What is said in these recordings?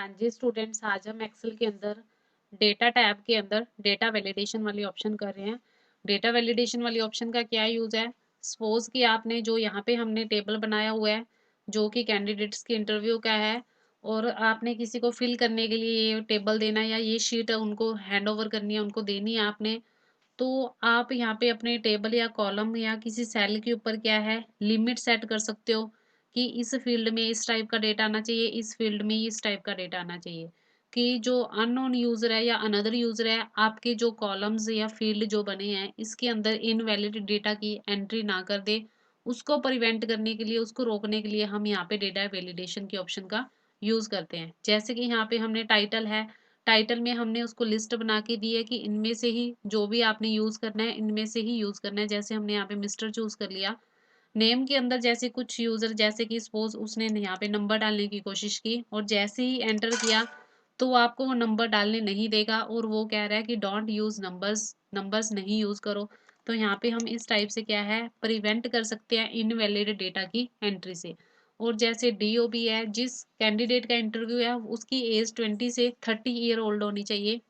हाँ जी स्टूडेंट्स, आज हम एक्सेल के अंदर डेटा टैब के अंदर डेटा वैलिडेशन वाली ऑप्शन कर रहे हैं। डेटा वैलिडेशन वाली ऑप्शन का क्या यूज़ है? सपोज कि आपने जो यहाँ पे हमने टेबल बनाया हुआ है जो कि कैंडिडेट्स के इंटरव्यू का है, और आपने किसी को फिल करने के लिए ये टेबल देना है या ये शीट उनको हैंड ओवर करनी है, उनको देनी है आपने। तो आप यहाँ पे अपने टेबल या कॉलम या किसी सेल के ऊपर क्या है, लिमिट सेट कर सकते हो कि इस फील्ड में इस टाइप का डेटा आना चाहिए, इस फील्ड में इस टाइप का डेटा आना चाहिए। कि जो अननोन यूजर है या अनदर यूजर है, आपके जो कॉलम्स या फील्ड जो बने हैं इसके अंदर इनवैलिड डेटा की एंट्री ना कर दे, उसको प्रिवेंट करने के लिए, उसको रोकने के लिए हम यहाँ पे डेटा वैलिडेशन के ऑप्शन का यूज करते हैं। जैसे कि यहाँ पे हमने टाइटल है, टाइटल में हमने उसको लिस्ट बना के दी है कि इनमें से ही जो भी आपने यूज करना है, इनमें से ही यूज करना है। जैसे हमने यहाँ पे मिस्टर चूज कर लिया। नेम के अंदर जैसे कुछ यूजर, जैसे कि सपोज उसने यहाँ पे नंबर डालने की कोशिश की और जैसे ही एंटर किया तो वो आपको वो नंबर डालने नहीं देगा, और वो कह रहा है कि डोंट यूज नंबर्स, नंबर्स नहीं यूज करो। तो यहाँ पे हम इस टाइप से क्या है, प्रिवेंट कर सकते हैं इनवैलिड डेटा की एंट्री से। और जैसे डीओबी है, जिस कैंडिडेट का इंटरव्यू है उसकी एज 20 से 30 ईयर ओल्ड होनी चाहिए।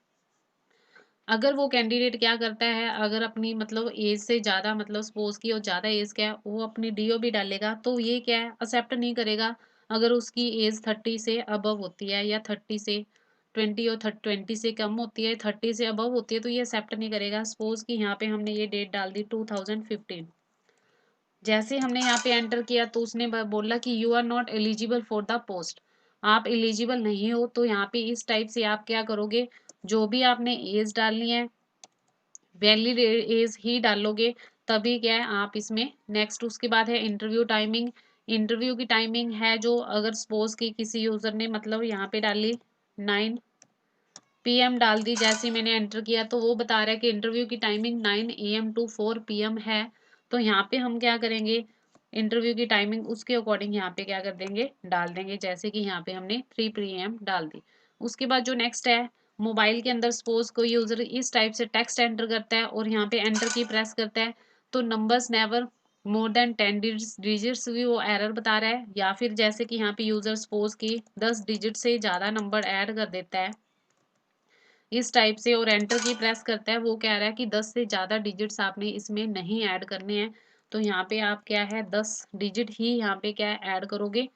अगर वो कैंडिडेट क्या करता है, अगर अपनी मतलब एज से ज़्यादा, मतलब सपोज की वो ज़्यादा एज का है, वो अपनी डीओबी डालेगा तो ये क्या है, एक्सेप्ट नहीं करेगा। अगर उसकी एज 30 से अबव होती है या 30 से 20 और 20 से कम होती है, 30 से अबव होती है, तो ये एक्सेप्ट नहीं करेगा। सपोज कि यहाँ पे हमने ये डेट डाल दी 2015। जैसे हमने यहाँ पे एंटर किया तो उसने बोला कि you are not eligible for the post, आप एलिजिबल नहीं हो। तो यहाँ पे इस टाइप से आप क्या करोगे, जो भी आपने एज डालनी है वैलिड एज ही डालोगे, तभी क्या है आप इसमें नेक्स्ट। उसके बाद है इंटरव्यू टाइमिंग। इंटरव्यू की टाइमिंग है जो, अगर सपोज कि किसी यूजर ने मतलब यहाँ पे डाली 9 PM डाल दी, जैसे ही मैंने एंटर किया तो वो बता रहा है कि इंटरव्यू की टाइमिंग 9 AM to 4 PM है। तो यहाँ पे हम क्या करेंगे, इंटरव्यू की टाइमिंग उसके अकॉर्डिंग यहाँ पे क्या कर देंगे, डाल देंगे। जैसे कि यहाँ पे हमने 3 PM डाल दी। उसके बाद जो नेक्स्ट है, मोबाइल के अंदर सपोज कोई यूजर इस टाइप से टेक्स्ट एंटर करता है और यहाँ पे एंटर की प्रेस करता है, तो numbers never more than 10 digits भी वो एरर बता रहा है। या फिर जैसे कि यहाँ पे यूजर सपोज की 10 डिजिट से ज़्यादा नंबर ऐड कर देता है इस टाइप से और एंटर की प्रेस करता है, वो कह रहा है कि 10 से ज़्यादा डिजिट्स आपने इसमें नहीं ऐड करने हैं। तो यहाँ पे आप क्या है, 10 डिजिट ही यहाँ पे क्या ऐड करोगे।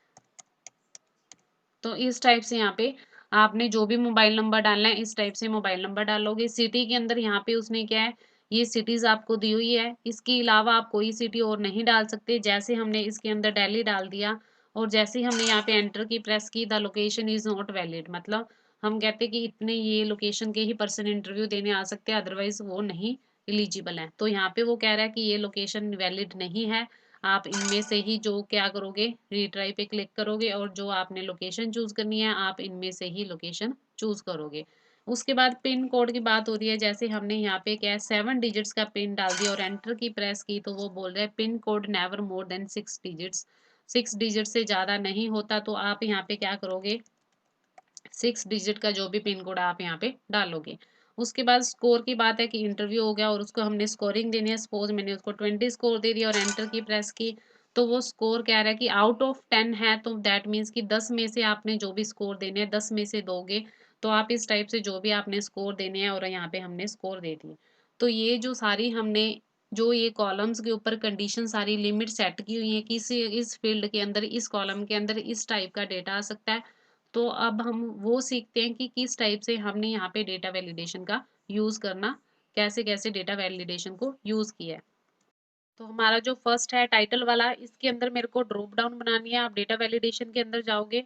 तो इस टाइप से यहाँ पे आपने जो भी मोबाइल नंबर डालना है इस टाइप से मोबाइल नंबर डालोगे। सिटी के अंदर यहाँ पे उसने क्या है, ये सिटीज आपको दी हुई है, इसके अलावा आप कोई सिटी और नहीं डाल सकते। जैसे हमने इसके अंदर दिल्ली डाल दिया और जैसे ही हमने यहाँ पे एंटर की प्रेस की, the location is not valid, मतलब हम कहते कि इतने ये लोकेशन के ही पर्सन इंटरव्यू देने आ सकते हैं, अदरवाइज वो नहीं एलिजिबल है। तो यहाँ पे वो कह रहा है कि ये लोकेशन वैलिड नहीं है। आप इनमें से ही जो क्या करोगे, रीट्राई पे क्लिक करोगे और जो आपने लोकेशन चूज करनी है आप इनमें से ही लोकेशन चूज करोगे। उसके बाद पिन कोड की बात हो रही है। जैसे हमने यहाँ पे क्या है, 7 डिजिट्स का पिन डाल दिया और एंटर की प्रेस की, तो वो बोल रहा है pin code never more than 6 digits, 6 digit से ज्यादा नहीं होता। तो आप यहाँ पे क्या करोगे, 6 डिजिट का जो भी पिन कोड आप यहाँ पे डालोगे। उसके बाद स्कोर की बात है कि इंटरव्यू हो गया और उसको हमने स्कोरिंग देनी है। सपोज मैंने उसको 20 स्कोर दे दिया और एंटर की प्रेस की, तो वो स्कोर कह रहा है कि आउट ऑफ 10 है, तो दैट मीन्स कि 10 में से आपने जो भी स्कोर देने हैं 10 में से दोगे। तो आप इस टाइप से जो भी आपने स्कोर देने हैं, और यहाँ पे हमने स्कोर दे दिए। तो ये जो सारी हमने जो ये कॉलम्स के ऊपर कंडीशन सारी लिमिट सेट की हुई है कि इस फील्ड के अंदर, इस कॉलम के अंदर इस टाइप का डेटा आ सकता है। तो अब हम वो सीखते हैं कि किस टाइप से हमने यहाँ पे डेटा वैलिडेशन का यूज़ करना, कैसे कैसे डेटा वैलिडेशन को यूज़ किया है। तो हमारा जो फर्स्ट है टाइटल वाला, इसके अंदर मेरे को ड्रॉप डाउन बनानी है। आप डेटा वैलिडेशन के अंदर जाओगे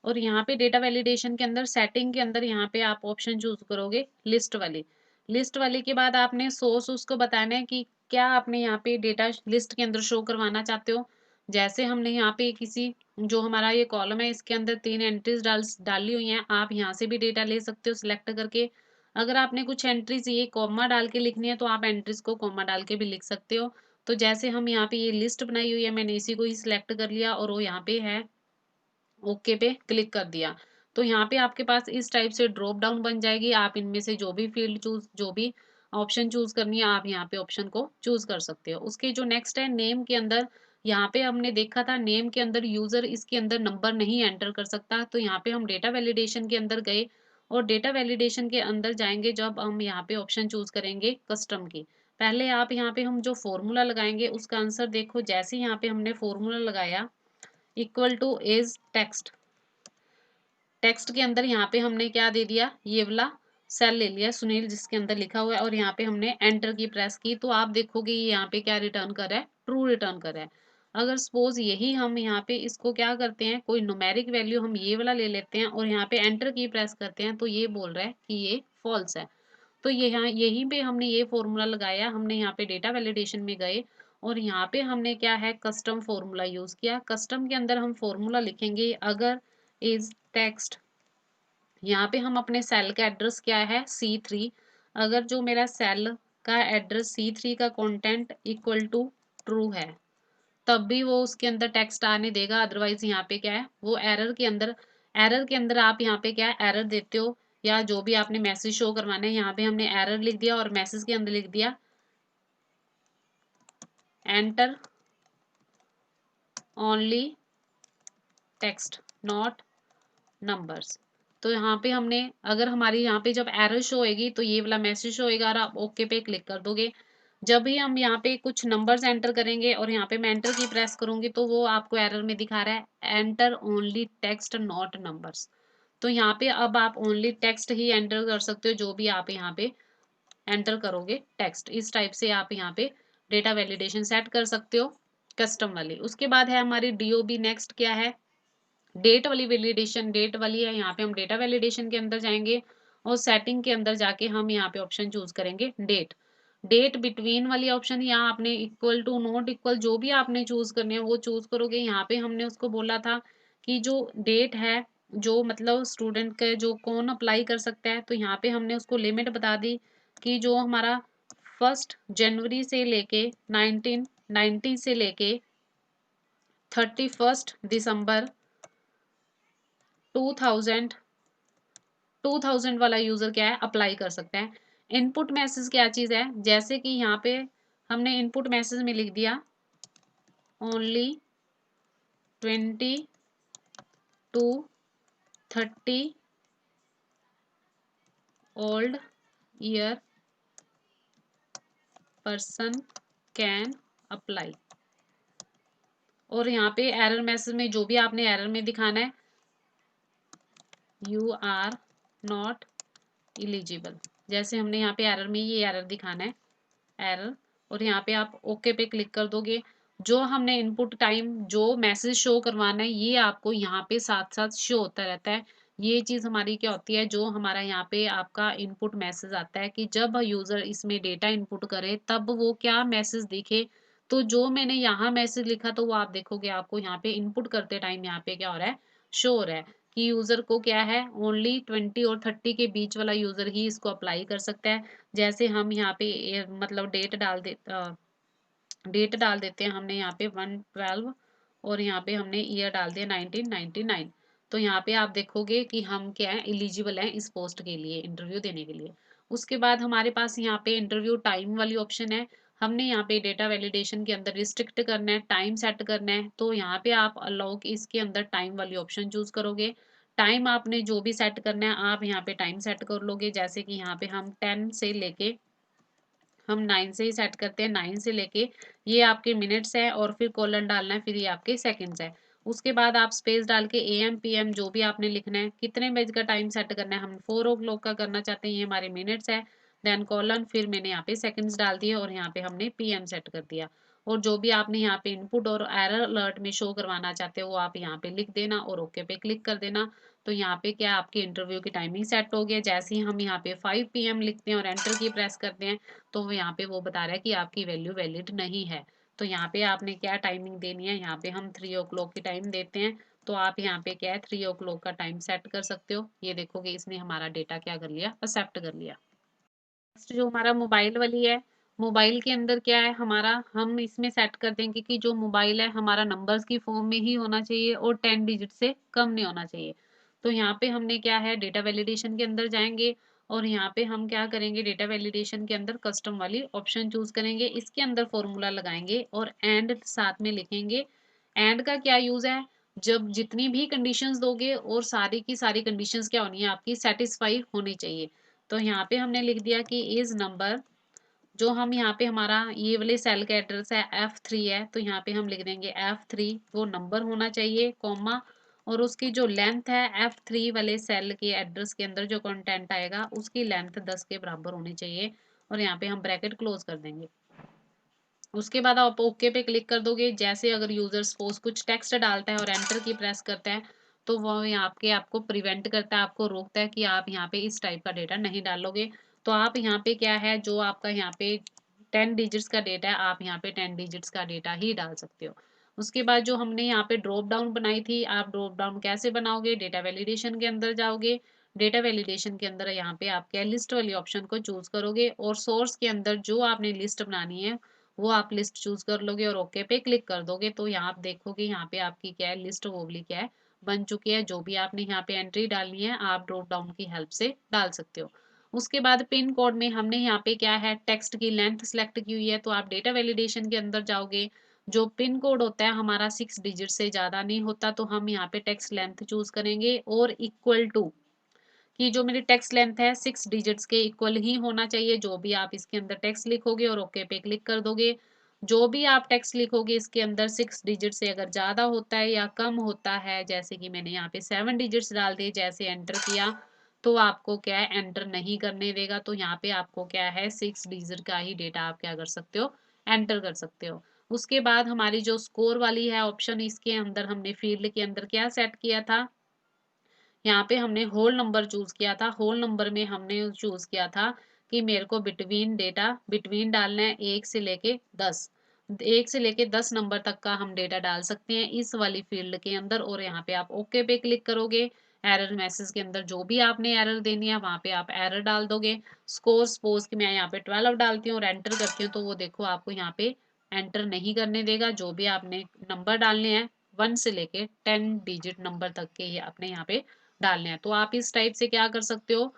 और यहाँ पे डेटा वैलिडेशन के अंदर सेटिंग के अंदर यहाँ पे आप ऑप्शन चूज करोगे लिस्ट वाली। लिस्ट वाली के बाद आपने सोर्स उसको बताना है कि क्या आपने यहाँ पे डेटा लिस्ट के अंदर शो करवाना चाहते हो। जैसे हमने यहाँ पे किसी, जो हमारा ये कॉलम है इसके अंदर 3 एंट्रीज डाली हुई हैं, आप यहाँ से भी डेटा ले सकते हो सिलेक्ट करके। अगर आपने कुछ एंट्रीज ये कॉमा डाल के लिखनी है तो आप एंट्रीज को कॉमा डाल के भी लिख सकते हो। तो जैसे हम यहाँ पे ये लिस्ट बनाई हुई है, मैंने इसी को ही सिलेक्ट कर लिया और वो यहाँ पे है, ओके पे क्लिक कर दिया। तो यहाँ पे आपके पास इस टाइप से ड्रॉप डाउन बन जाएगी। आप इनमें से जो भी फील्ड चूज, जो भी ऑप्शन चूज करनी है आप यहाँ पे ऑप्शन को चूज कर सकते हो। उसके जो नेक्स्ट है नेम के अंदर, यहाँ पे हमने देखा था नेम के अंदर यूजर इसके अंदर नंबर नहीं एंटर कर सकता, तो यहाँ पे हम डेटा वैलिडेशन के अंदर गए और डेटा वैलिडेशन के अंदर जाएंगे जब हम यहाँ पे ऑप्शन चूज करेंगे कस्टम की। पहले आप यहाँ पे हम जो फॉर्मूला लगाएंगे उसका आंसर देखो, जैसे यहाँ पे हमने फॉर्मूला लगाया equal two is text, text के अंदर यहाँ पे हमने क्या दे दिया, ये वाला सेल ले लिया सुनील जिसके अंदर लिखा हुआ है और यहाँ पे हमने एंटर की प्रेस की, तो आप देखोगे ये यहाँ पे क्या रिटर्न कर रहा है, ट्रू रिटर्न कर रहा है। अगर सपोज यही हम यहाँ पे इसको क्या करते हैं, कोई न्यूमेरिक वैल्यू हम ये वाला ले लेते हैं और यहाँ पे एंटर की प्रेस करते हैं, तो ये बोल रहा है कि ये फॉल्स है। तो ये यहाँ यहीं पे हमने ये फॉर्मूला लगाया, हमने यहाँ पे डेटा वैलिडेशन में गए और यहाँ पे हमने क्या है कस्टम फॉर्मूला यूज किया। कस्टम के अंदर हम फॉर्मूला लिखेंगे अगर इज टेक्स्ट, यहाँ पे हम अपने सेल का एड्रेस क्या है C3, अगर जो मेरा सेल का एड्रेस C3 का कंटेंट इक्वल टू ट्रू है तब भी वो उसके अंदर टेक्स्ट आने देगा, अदरवाइज यहाँ पे क्या है वो एरर के अंदर, एरर के अंदर आप यहाँ पे क्या एरर देते हो या जो भी आपने मैसेज शो करवाना है, यहाँ पे हमने एरर लिख दिया और मैसेज के अंदर लिख दिया enter only text not numbers. तो यहाँ पे हमने अगर हमारी यहाँ पे जब एरर शो होएगी तो ये वाला मैसेज शो होएगा और आप ओके पे क्लिक कर दोगे। जब भी हम यहाँ पे कुछ नंबर्स एंटर करेंगे और यहाँ पे मैं एंटर की प्रेस करूंगी तो वो आपको एरर में दिखा रहा है enter only text not numbers. तो यहाँ पे अब आप ओनली टेक्स्ट ही एंटर कर सकते हो, जो भी आप यहाँ पे एंटर करोगे टेक्स्ट, इस टाइप से आप यहाँ पे डेटा वैलिडेशन सेट कर सकते हो कस्टम वाली। उसके बाद है हमारी डीओबी, नेक्स्ट क्या है डेट वाली वैलिडेशन, डेट वाली है। यहाँ पे हम डेटा वैलिडेशन के अंदर जाएंगे और सेटिंग के अंदर जाके हम यहाँ पे ऑप्शन चूज करेंगे डेट, डेट बिटवीन वाली ऑप्शन, यहाँ आपने इक्वल टू नॉट इक्वल जो भी आपने चूज करने हैं वो चूज करोगे। यहाँ पे हमने उसको बोला था कि जो डेट है जो मतलब स्टूडेंट के जो कौन अप्लाई कर सकता है, तो यहाँ पे हमने उसको लिमिट बता दी कि जो हमारा 1 जनवरी से लेके 1990 से लेके 31 दिसंबर 2000 वाला यूजर क्या है अप्लाई कर सकता है। इनपुट मैसेज क्या चीज है, जैसे कि यहाँ पे हमने इनपुट मैसेज में लिख दिया only 20 to 30 old year person can apply. और यहाँ पे एरर मैसेज में जो भी आपने एरर में दिखाना है यू आर नॉट इलिजिबल, जैसे हमने यहाँ पे एरर में ये एरर दिखाना है एरर, और यहाँ पे आप ओके पे क्लिक कर दोगे। जो हमने इनपुट टाइम जो मैसेज शो करवाना है ये आपको यहाँ पे साथ साथ शो होता रहता है। ये चीज़ हमारी क्या होती है, जो हमारा यहाँ पे आपका इनपुट मैसेज आता है कि जब यूज़र इसमें डेटा इनपुट करे तब वो क्या मैसेज दिखे। तो जो मैंने यहाँ मैसेज लिखा तो वो आप देखोगे आपको यहाँ पे इनपुट करते टाइम यहाँ पे क्या हो रहा है, शो हो रहा है कि यूज़र को क्या है ओनली 20 और 30 के बीच वाला यूज़र ही इसको अप्लाई कर सकता है। जैसे हम यहाँ पे मतलब डेट डाल देते हैं हमने यहाँ पे 1/12 और यहाँ पे हमने ईयर डाल दिया 1999। तो यहाँ पे आप देखोगे कि हम क्या है एलिजिबल हैं इस पोस्ट के लिए इंटरव्यू देने के लिए। उसके बाद हमारे पास यहाँ पे इंटरव्यू टाइम वाली ऑप्शन है। हमने यहाँ पे डेटा वैलिडेशन के अंदर रिस्ट्रिक्ट करना है, टाइम सेट करना है, तो यहाँ पे आप अलाउ इसके अंदर टाइम वाली ऑप्शन चूज करोगे। टाइम आपने जो भी सेट करना है आप यहाँ पे टाइम सेट कर लोगे, जैसे कि यहाँ पे हम 10 से लेके हम 9 से ही सेट करते हैं, 9 से लेके ये आपके मिनट्स है और फिर कोलन डालना है, फिर ये आपके सेकंड्स है। उसके बाद आप स्पेस डाल के AM PM जो भी आपने लिखना है, कितने बजे का टाइम सेट करना है, हम 4 o'clock का करना चाहते हैं, ये हमारे मिनट्स है, देन कोलन, फिर मैंने यहाँ पे सेकंड्स डाल दिए और यहाँ पे हमने PM सेट कर दिया। और जो भी आपने यहाँ पे इनपुट और एरर अलर्ट में शो करवाना चाहते हो वो आप यहाँ पे लिख देना और ओके पे क्लिक कर देना। तो यहाँ पे क्या आपके इंटरव्यू की टाइमिंग सेट हो गया। जैसे ही हम यहाँ पे 5 PM लिखते हैं और एंटर की प्रेस करते हैं तो वो यहाँ पे वो बता रहा है कि आपकी वैल्यू वैलिड नहीं है। तो यहाँ पे आपने क्या टाइमिंग देनी है, यहाँ पे हम 3 o'clock की टाइम देते हैं, तो आप यहाँ पे क्या है 3 o'clock का टाइम सेट कर सकते हो। ये देखोगे इसने हमारा डेटा क्या कर लिया, एक्सेप्ट कर लिया। नेक्स्ट जो हमारा मोबाइल वाली है, मोबाइल के अंदर क्या है हमारा, हम इसमें सेट कर देंगे कि जो मोबाइल है हमारा नंबर्स की फॉर्म में ही होना चाहिए और 10 डिजिट से कम नहीं होना चाहिए। तो यहाँ पे हमने क्या है डेटा वैलिडेशन के अंदर जाएंगे और यहाँ पे हम क्या करेंगे, डेटा वैलिडेशन के अंदर कस्टम वाली ऑप्शन चूज करेंगे, इसके अंदर फॉर्मूला लगाएंगे और एंड साथ में लिखेंगे। एंड का क्या यूज है, जब जितनी भी कंडीशंस दोगे और सारी की सारी कंडीशंस क्या होनी है, आपकी सेटिस्फाई होनी चाहिए। तो यहाँ पे हमने लिख दिया कि इज नंबर, जो हम यहाँ पे हमारा ये वाले सेल का एड्रेस है F3 है, तो यहाँ पे हम लिख देंगे F3 वो नंबर होना चाहिए, कॉमा, और उसकी जो लेंथ है F3 वाले सेल के एड्रेस के अंदर जो कंटेंट आएगा उसकी लेंथ 10 के बराबर होनी चाहिए, और यहाँ पे हम ब्रैकेट क्लोज कर देंगे। उसके बाद आप ओके पे क्लिक कर दोगे। जैसे अगर यूजर सपोज कुछ टेक्स्ट डालता है और एंटर की प्रेस करता है, तो वो यहाँ पे आपको प्रिवेंट करता है, आपको रोकता है कि आप यहाँ पे इस टाइप का डेटा नहीं डालोगे। तो आप यहाँ पे क्या है, जो आपका यहाँ पे 10 डिजिट्स का डेटा है, आप यहाँ पे 10 डिजिट्स का डेटा ही डाल सकते हो। उसके बाद जो हमने यहाँ पे ड्रॉप डाउन बनाई थी, आप ड्रॉप डाउन कैसे बनाओगे, डेटा वैलिडेशन के अंदर जाओगे। डेटा वैलिडेशन के अंदर यहाँ पे आप क्या लिस्ट वाली ऑप्शन को चूज करोगे, और सोर्स के अंदर जो आपने लिस्ट बनानी है वो आप लिस्ट चूज कर लोगे और ओके पे क्लिक कर दोगे। तो यहाँ आप देखोगे यहाँ पे आपकी क्या है, लिस्ट वो वाली क्या है, बन चुकी है। जो भी आपने यहाँ पे एंट्री डालनी है आप ड्रॉप डाउन की हेल्प से डाल सकते हो। उसके बाद पिन कोड में हमने यहाँ पे क्या है, टेक्स्ट की लेंथ सेलेक्ट की हुई है, तो आप डेटा वैलिडेशन के अंदर जाओगे। जो पिन कोड होता है हमारा 6 डिजिट से ज्यादा नहीं होता, तो हम यहाँ पे टेक्स्ट लेंथ चूज करेंगे और इक्वल टू, कि जो मेरी टेक्स्ट लेंथ है 6 डिजिट्स के इक्वल ही होना चाहिए जो भी आप इसके अंदर टेक्स्ट लिखोगे, और ओके पे क्लिक कर दोगे। जो भी आप टेक्स्ट लिखोगे इसके अंदर 6 डिजिट से अगर ज्यादा होता है या कम होता है, जैसे कि मैंने यहाँ पे 7 डिजिट्स डाल दिए, जैसे एंटर किया तो आपको क्या है, एंटर नहीं करने देगा। तो यहाँ पे आपको क्या है, 6 डिजिट का ही डेटा आप क्या कर सकते हो, एंटर कर सकते हो। उसके बाद हमारी जो स्कोर वाली है ऑप्शन, इसके अंदर हमने फील्ड के अंदर क्या सेट किया था, यहाँ पे हमने होल नंबर चूज किया था। होल नंबर में हमने चूज किया था कि मेरे को बिटवीन डेटा बिटवीन डालना है 1 से लेके 10, 1 से लेके 10 नंबर तक का हम डेटा डाल सकते हैं इस वाली फील्ड के अंदर। और यहाँ पे आप ओके पे क्लिक करोगे। एरर मैसेज के अंदर जो भी आपने एरर देनी है वहां पे आप एरर डाल दोगे। स्कोर सपोज कि मैं यहाँ पे 12 डालती हूँ और एंटर करती हूँ, तो वो देखो आपको यहाँ पे एंटर नहीं करने देगा। जो भी आपने नंबर डालने हैं 1 से लेके 10 डिजिट नंबर तक के ही आपने यहाँ पे डालने हैं। तो आप इस टाइप से क्या कर सकते हो,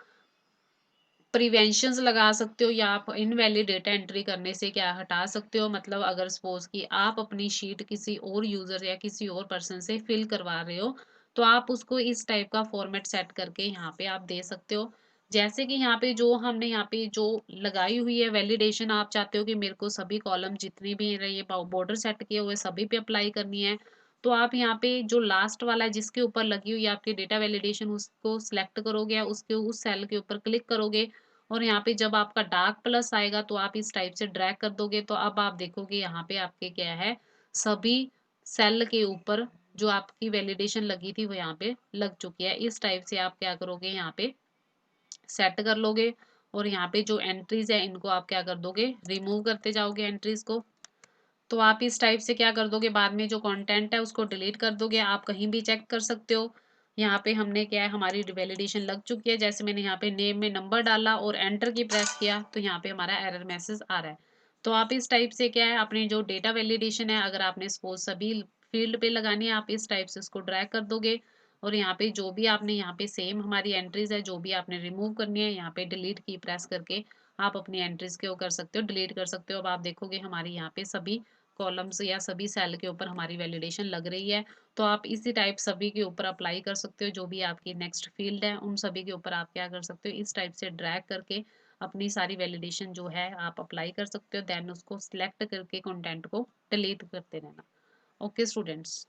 प्रिवेंशंस लगा सकते हो, या आप इनवैलिड डेटा एंट्री करने से क्या हटा सकते हो। मतलब अगर सपोज कि आप अपनी शीट किसी और यूजर या किसी और पर्सन से फिल करवा रहे हो, तो आप उसको इस टाइप का फॉर्मेट सेट करके यहाँ पे आप दे सकते हो। जैसे कि यहाँ पे जो हमने यहाँ पे जो लगाई हुई है वैलिडेशन, आप चाहते हो कि मेरे को सभी कॉलम जितने भी ये बॉर्डर सेट किए हुए सभी पे अप्लाई करनी है, तो आप यहाँ पे जो लास्ट वाला है जिसके ऊपर लगी हुई है आपकी डेटा वैलिडेशन, उसको सिलेक्ट करोगे, उसके उस सेल के ऊपर क्लिक करोगे, और यहाँ पे जब आपका डार्क प्लस आएगा तो आप इस टाइप से ड्रैग कर दोगे। तो अब आप देखोगे यहाँ पे आपके क्या है, सभी सेल के ऊपर जो आपकी वैलिडेशन लगी थी वो यहाँ पे लग चुकी है। इस टाइप से आप क्या करोगे, यहाँ पे सेट कर लोगे, और यहाँ पे जो एंट्रीज है इनको आप क्या कर दोगे, रिमूव करते जाओगे एंट्रीज को। तो आप इस टाइप से क्या कर दोगे, बाद में जो कंटेंट है उसको डिलीट कर दोगे। आप कहीं भी चेक कर सकते हो। यहाँ पे हमने क्या है, हमारी वैलिडेशन लग चुकी है। जैसे मैंने यहाँ पे नेम में नंबर डाला और एंटर की प्रेस किया, तो यहाँ पे हमारा एरर मैसेज आ रहा है। तो आप इस टाइप से क्या है, अपनी जो डेटा वैलिडेशन है, अगर आपने सपोज सभी फील्ड पे लगानी है, आप इस टाइप से उसको ड्रैग कर दोगे, और यहाँ पे जो भी आपने यहाँ पे सेम हमारी एंट्रीज है जो भी आपने रिमूव करनी है, यहाँ पे डिलीट की प्रेस करके आप अपनी एंट्रीज को कर सकते हो, डिलीट कर सकते हो। अब आप देखोगे हमारी यहाँ पे सभी कॉलम्स या सभी सेल के ऊपर हमारी वैलिडेशन लग रही है। तो आप इसी टाइप सभी के ऊपर अप्लाई कर सकते हो। जो भी आपकी नेक्स्ट फील्ड है उन सभी के ऊपर आप क्या कर सकते हो, इस टाइप से ड्रैग करके अपनी सारी वैलिडेशन जो है आप अप्लाई कर सकते हो। देन उसको सिलेक्ट करके कंटेंट को डिलीट करते रहना। Okay students.